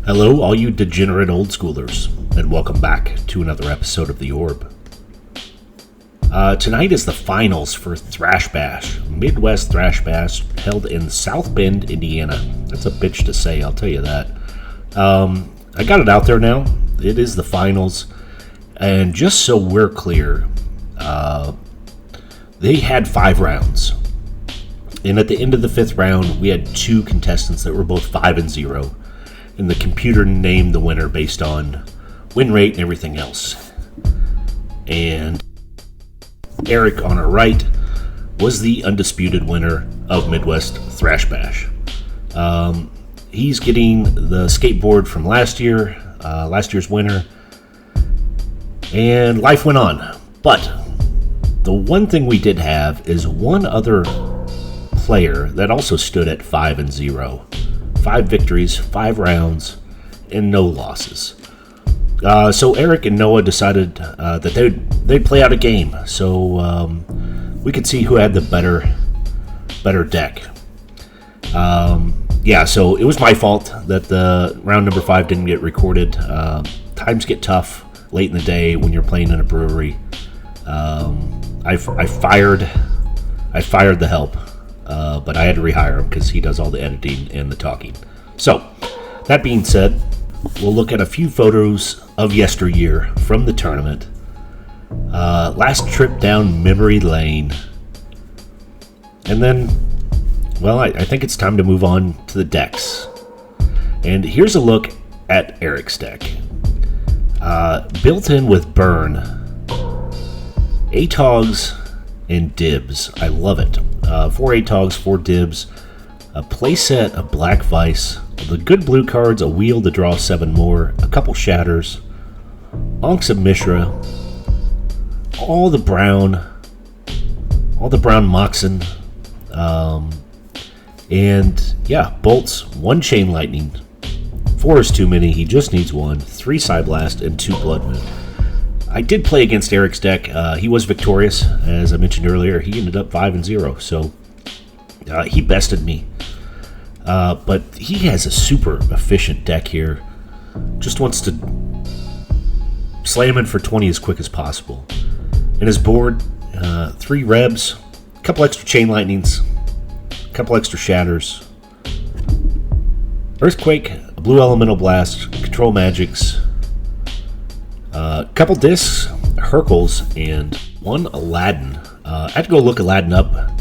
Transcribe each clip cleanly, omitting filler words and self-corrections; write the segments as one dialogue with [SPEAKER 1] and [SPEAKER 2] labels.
[SPEAKER 1] Hello, all you degenerate old schoolers, and welcome back to another episode of The Orb. Tonight is the finals for Thrash Bash, Midwest Thrash Bash, held in South Bend, Indiana. That's a bitch to say, I'll tell you that. I got it out there now. It is the finals, and just so we're clear, they had 5 rounds. And at the end of the 5th round, we had 2 contestants that were both 5-0. And the computer named the winner based on win rate and everything else. And Eric on our right was the undisputed winner of Midwest Thrash Bash. He's getting the skateboard from last year's winner, and life went on. But the one thing we did have is one other player that also stood at 5-0. 5 victories, 5 rounds, and no losses. So Eric and Noah decided that they'd play out a game, so we could see who had the better deck. So it was my fault that the round number 5 didn't get recorded. Times get tough late in the day when you're playing in a brewery. I fired the help. But I had to rehire him because he does all the editing and the talking. So, that being said, we'll look at a few photos of yesteryear from the tournament. Last trip down memory lane. And then, well, I think it's time to move on to the decks. And here's a look at Eric's deck. Built in with Burn, Atogs, and Dibs. I love it. 4 Atogs, 4 Dibs, a playset of Black Vice, the good blue cards, a wheel to draw 7 more, a couple Shatters, Onks of Mishra, all the brown Moxen, and yeah, bolts, 1 Chain Lightning, 4 is too many, he just needs 1, 3 Side Blast, and 2 Blood Moon. I did play against Eric's deck. He was victorious. As I mentioned earlier, he ended up 5-0, so he bested me. But he has a super efficient deck here. Just wants to slam in for 20 as quick as possible. And his board, 3 Rebs, a couple extra Chain Lightnings, a couple extra Shatters, Earthquake, a Blue Elemental Blast, Control Magics, couple discs, Hercules, and 1 Aladdin. I had to go look Aladdin up.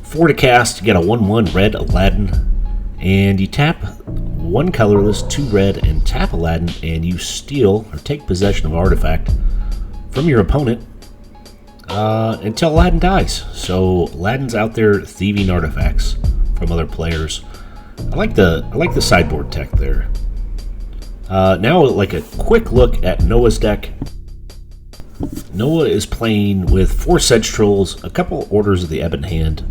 [SPEAKER 1] 4 to cast, you get a 1/1 red Aladdin, and you tap 1 colorless, 2 red, and tap Aladdin, and you steal or take possession of artifact from your opponent until Aladdin dies. So Aladdin's out there thieving artifacts from other players. I like the sideboard tech there. Now, like a quick look at Noah's deck. Noah is playing with 4 Sedge Trolls, a couple Orders of the Ebon Hand,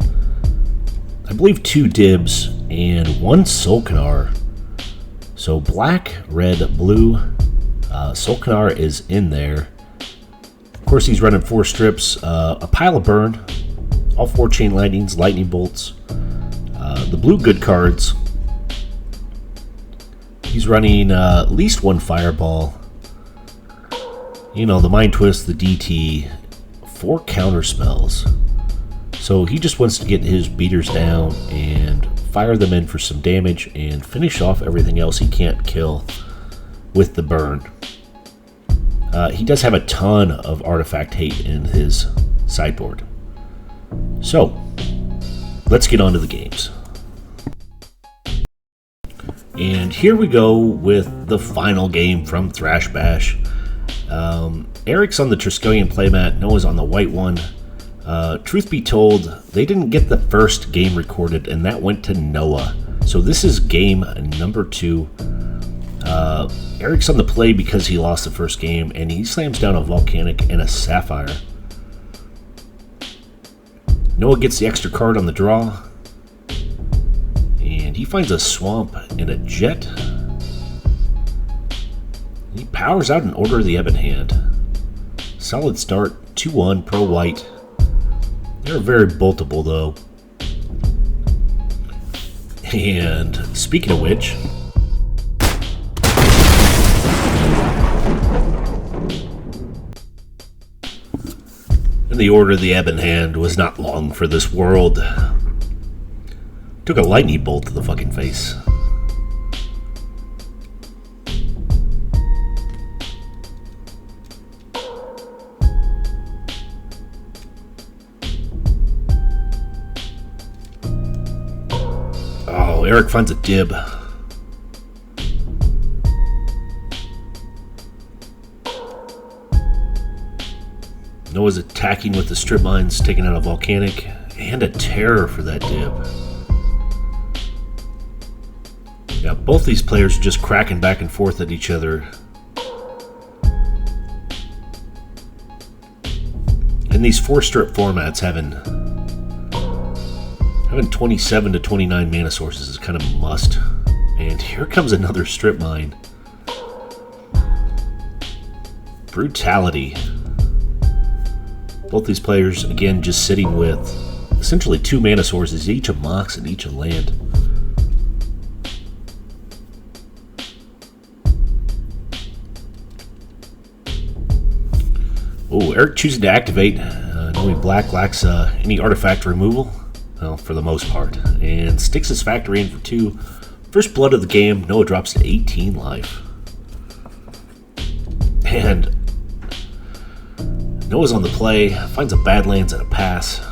[SPEAKER 1] I believe 2 Dibs, and 1 Solkanar. So black, red, blue. Solkanar is in there. Of course, he's running 4 strips, a pile of Burn, all 4 Chain Lightnings, Lightning Bolts, the blue good cards. He's running at least 1 Fireball. You know, the Mind Twist, the DT, 4 counter spells. So he just wants to get his beaters down and fire them in for some damage and finish off everything else he can't kill with the Burn. He does have a ton of artifact hate in his sideboard. So, let's get on to the games. And here we go with the final game from Thrash Bash. Eric's on the Triskelion playmat, Noah's on the white one. Truth be told, they didn't get the first game recorded, and that went to Noah. So this is game number 2. Eric's on the play because he lost the first game, and he slams down a Volcanic and a Sapphire. Noah gets the extra card on the draw, and he finds a Swamp and a Jet. He powers out an Order of the Ebon Hand. Solid start, 2-1 pro white. They're very boltable though. And speaking of which, The order of the Ebon Hand was not long for this world. Took a lightning bolt to the fucking face. Oh, Eric finds a dib. Noah's attacking with the strip mines, taking out a volcanic and a terror for that dib. Yeah, both these players are just cracking back and forth at each other. In these 4-strip formats, having 27 to 29 mana sources is kind of a must. And here comes another strip mine. Brutality. Both these players, again, just sitting with essentially 2 mana sources, each a mox and each a land. Oh, Eric choosing to activate, knowing black lacks any artifact removal, well, for the most part, and sticks his factory in for 2. First blood of the game, Noah drops to 18 life. And Noah's on the play, finds a Badlands and a pass.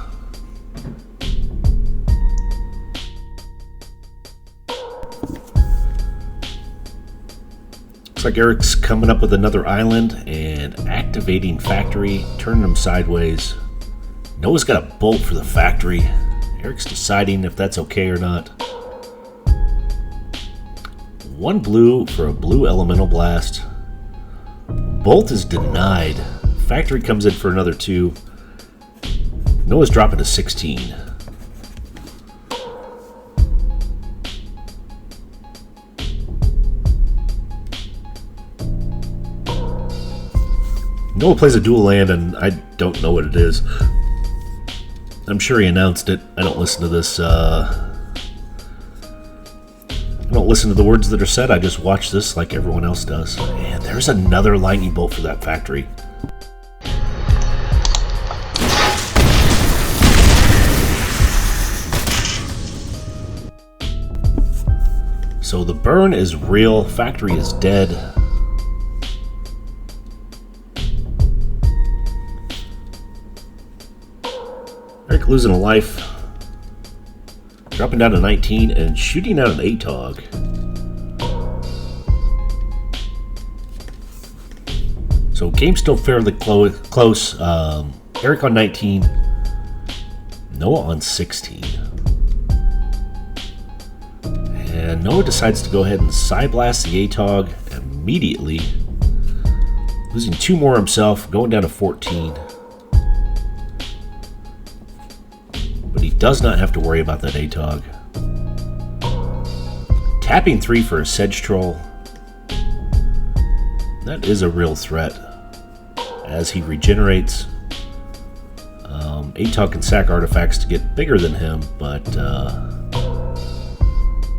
[SPEAKER 1] Looks like Eric's coming up with another island and activating factory, turning them sideways. Noah's got a bolt for the factory. Eric's deciding if that's okay or not. 1 blue for a blue elemental blast. Bolt is denied. Factory comes in for another 2. Noah's dropping to 16. Noah plays a dual land, and I don't know what it is. I'm sure he announced it. I don't listen to this. I don't listen to the words that are said. I just watch this like everyone else does. And there's another lightning bolt for that factory. So the burn is real. Factory is dead. Eric losing a life, dropping down to 19 and shooting out an Atog. So game's still fairly close. Eric on 19, Noah on 16. And Noah decides to go ahead and side blast the Atog immediately, losing 2 more himself, going down to 14. But he does not have to worry about that Atog. Tapping 3 for a Sedge Troll. That is a real threat. As he regenerates, Atog can sack artifacts to get bigger than him, but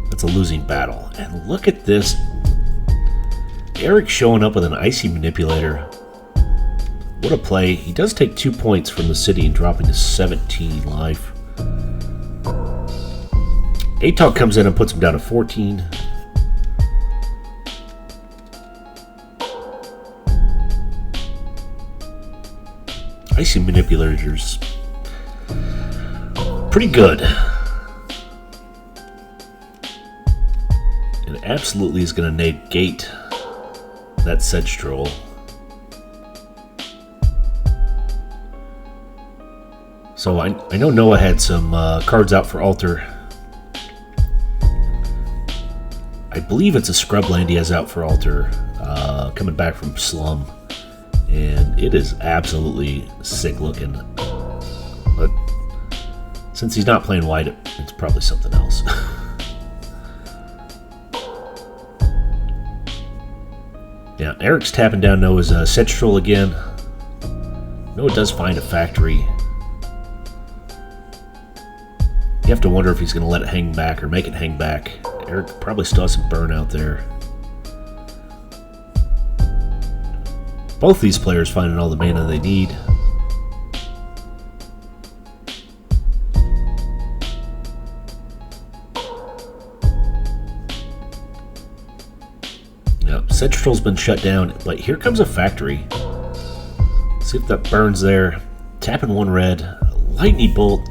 [SPEAKER 1] that's a losing battle. And look at this. Eric showing up with an Icy Manipulator. What a play. He does take 2 points from the city and dropping to 17 life. Atog comes in and puts him down to 14. Icy Manipulator's pretty good. It absolutely is going to negate that Sedge Troll. So I know Noah had some cards out for Altar. I believe it's a Scrubland he has out for Altar, coming back from Slum. And it is absolutely sick looking. But since he's not playing white, it's probably something else. Yeah, Eric's tapping down Noah's Sedge Troll again. Noah does find a factory. You have to wonder if he's going to let it hang back or make it hang back. Eric probably still has some burn out there. Both these players finding all the mana they need. Yep, Central's been shut down, but here comes a factory. See if that burns there. Tapping 1 red. Lightning bolt.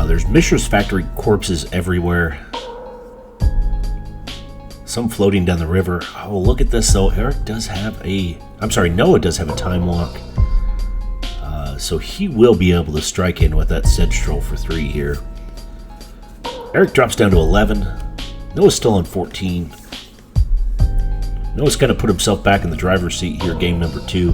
[SPEAKER 1] There's Mishra's factory corpses everywhere. Some floating down the river. Oh, look at this though. Eric does have a... I'm sorry, Noah does have a time walk. So he will be able to strike in with that Sedgetroll for 3 here. Eric drops down to 11. Noah's still on 14. Noah's kind of put himself back in the driver's seat here, game number 2.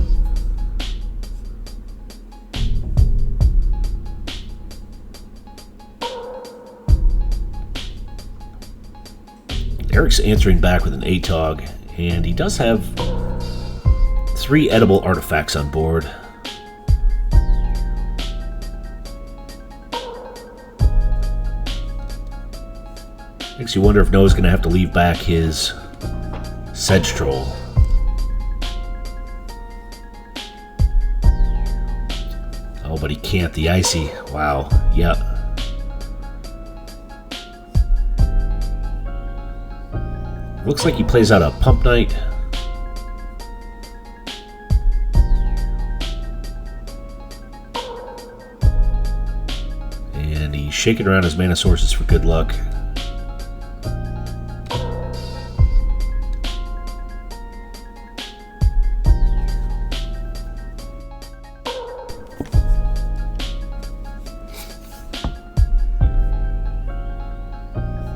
[SPEAKER 1] Eric's answering back with an Atog, and he does have 3 edible artifacts on board. Makes you wonder if Noah's going to have to leave back his Sedgetroll. Oh, but he can't. The Icy. Wow. Yep. Looks like he plays out a Pump Knight. And he's shaking around his mana sources for good luck.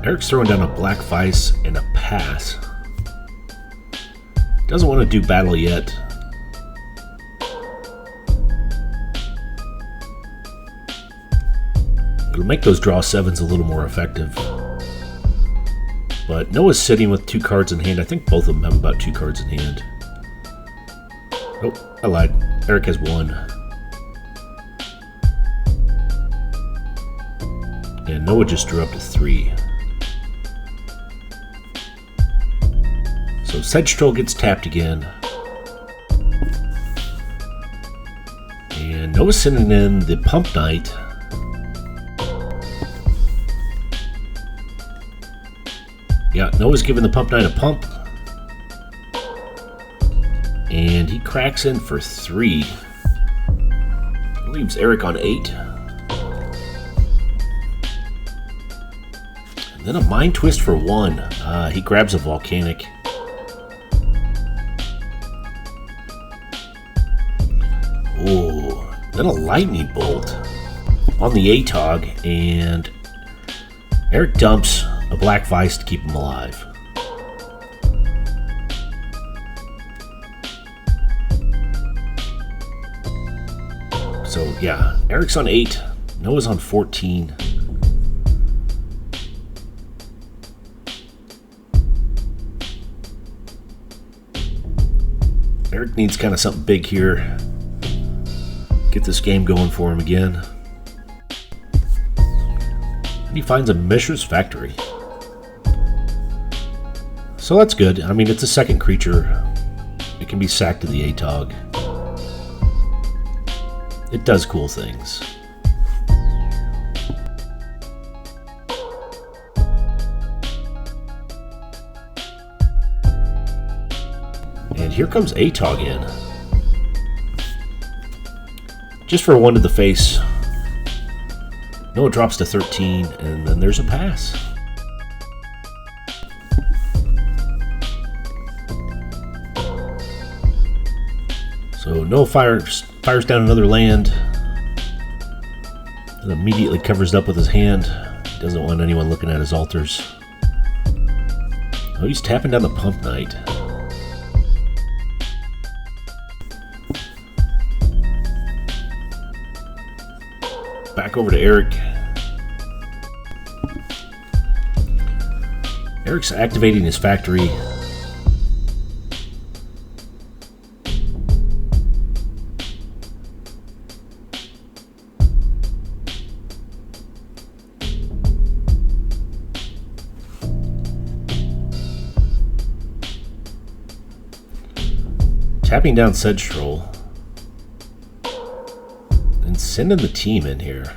[SPEAKER 1] Eric's throwing down a Black Vice and a pass. Doesn't want to do battle yet. It'll make those draw 7s a little more effective. But Noah's sitting with 2 cards in hand. I think both of them have about 2 cards in hand. Oh, I lied. Eric has 1. And Noah just drew up to 3. So Sedgetroll gets tapped again. And Noah's sending in the Pump Knight. Yeah, Noah's giving the Pump Knight a pump. And he cracks in for 3. Leaves Eric on 8. And then a Mind Twist for 1. He grabs a Volcanic. Oh, then a Lightning Bolt on the Atog, and Eric dumps a Black Vice to keep him alive. So yeah, Eric's on 8, Noah's on 14. Eric needs kind of something big here. Get this game going for him again. And he finds a Mishra's factory. So that's good. I mean, it's a second creature. It can be sacked to the Atog. It does cool things. And here comes Atog in. Just for 1 to the face. Noah drops to 13, and then there's a pass. So Noah fires down another land, and immediately covers it up with his hand. He doesn't want anyone looking at his altars. Oh, he's tapping down the Pump Knight. Back over to Eric. Eric's activating his factory. tapping down Sedge Troll and sending the team in here.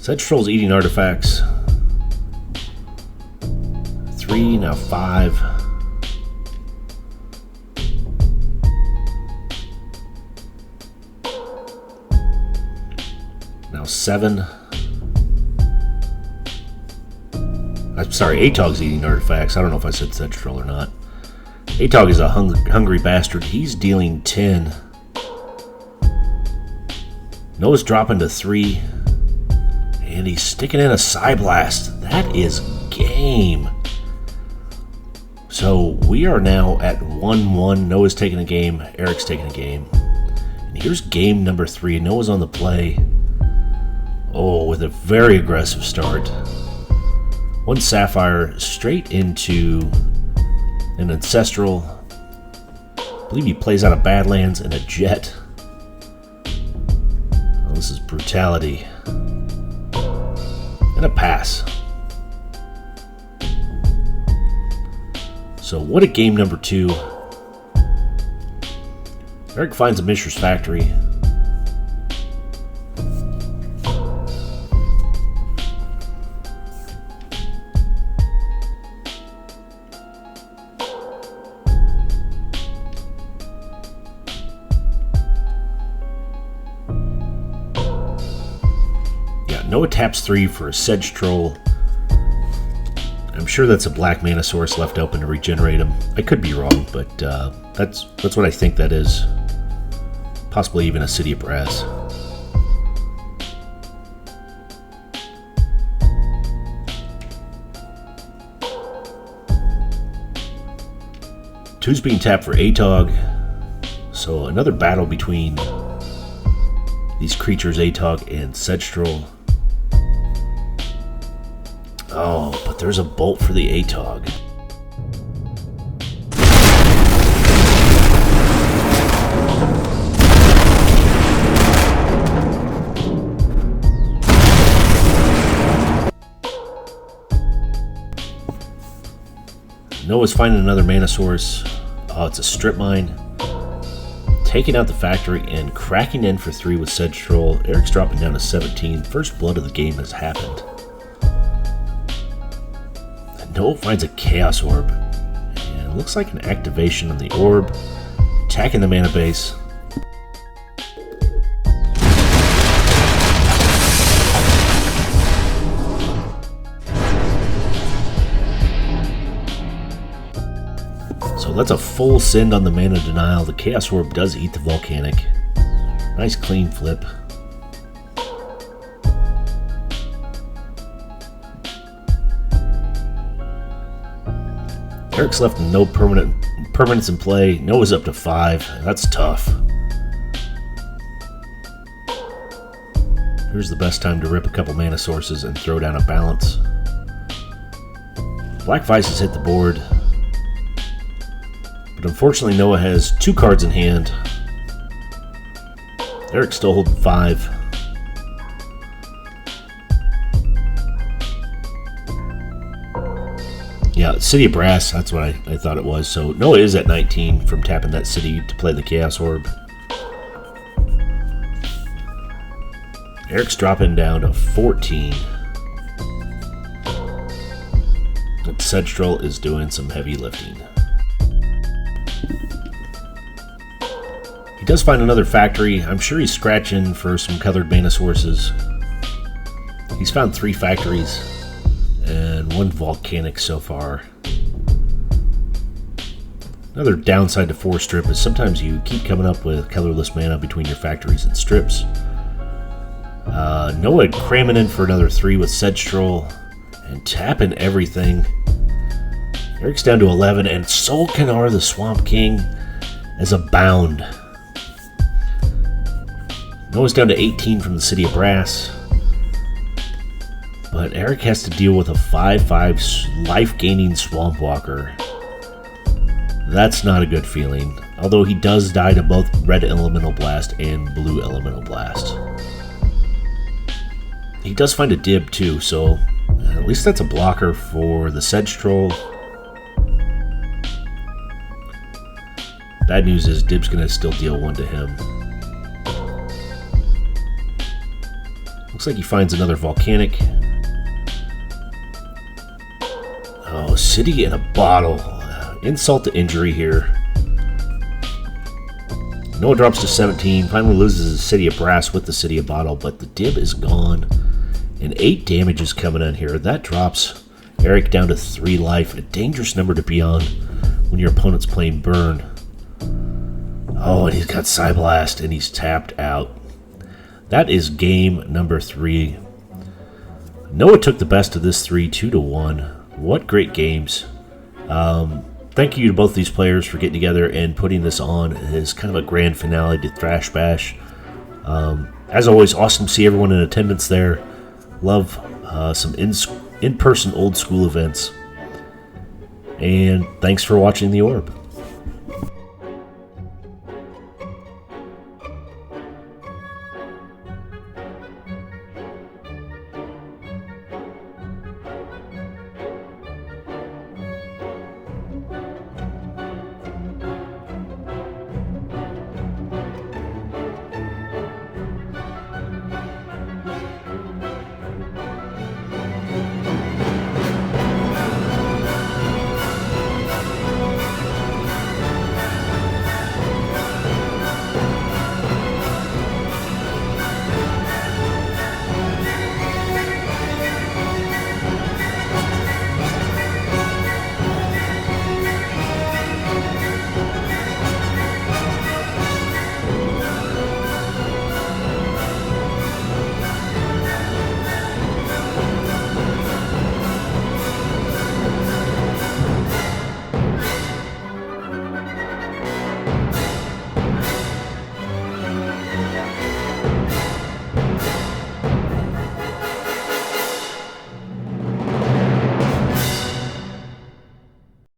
[SPEAKER 1] Sedge Troll's eating artifacts. 3, now 5. Now 7. I'm sorry, Atog's eating artifacts. I don't know if I said Sedge Troll or not. Atog is a hungry bastard. He's dealing 10. Noah's dropping to 3. And he's sticking in a Psyblast. That is game. So we are now at 1-1. Noah's taking a game. Eric's taking a game. And here's game number 3. Noah's on the play. Oh, with a very aggressive start. 1 Sapphire straight into an Ancestral. I believe he plays out of Badlands and a Jet. Oh, this is brutality. And a pass. So what a game number 2. Eric finds a Mishra's Factory. Noah taps 3 for a Sedge Troll. I'm sure that's a black mana source left open to regenerate him. I could be wrong, but that's what I think that is. Possibly even a City of Brass. Two's being tapped for Atog. So another battle between these creatures, Atog and Sedge Troll. Oh, but there's a bolt for the Atog. Noah's finding another mana source. Oh, it's a strip mine. Taking out the factory and cracking in for 3 with Sedge Troll. Eric's dropping down to 17. First blood of the game has happened. Noah finds a Chaos Orb, and it looks like an activation on the orb, attacking the mana base. So that's a full send on the mana denial. The Chaos Orb does eat the Volcanic. Nice clean flip. Eric's left no permanents in play. Noah's up to 5. That's tough. Here's the best time to rip a couple mana sources and throw down a balance. Black Vice has hit the board. But unfortunately Noah has 2 cards in hand. Eric's still holding 5. Yeah, City of Brass, that's what I thought it was. So Noah is at 19 from tapping that city to play the Chaos Orb. Eric's dropping down to 14. And Sedge Troll is doing some heavy lifting. He does find another factory. I'm sure he's scratching for some colored mana sources. He's found 3 factories and 1 volcanic so far. Another downside to 4 strip is sometimes you keep coming up with colorless mana between your factories and strips. Noah cramming in for another 3 with Sedge Troll and tapping everything. Eric's down to 11 and Solkanar the Swamp King as a bound. Noah's down to 18 from the City of Brass. But Eric has to deal with a 5/5 life-gaining Swamp Walker. That's not a good feeling. Although he does die to both red elemental blast and blue elemental blast. He does find a dib too, so at least that's a blocker for the Sedge Troll. Bad news is Dib's going to still deal 1 to him. Looks like he finds another Volcanic. Oh, City in a Bottle. Insult to injury here. Noah drops to 17, finally loses his City of Brass with the City of Bottle, but the Dib is gone. And 8 damage is coming in here. That drops Eric down to 3 life. A dangerous number to be on when your opponent's playing Burn. Oh, and he's got Psyblast, and he's tapped out. That is game number 3. Noah took the best of this 3, 2-1. What great games. Thank you to both these players for getting together and putting this on as kind of a grand finale to Thrash Bash. As always, awesome to see everyone in attendance there. Love some in-person old school events. And thanks for watching The Orb.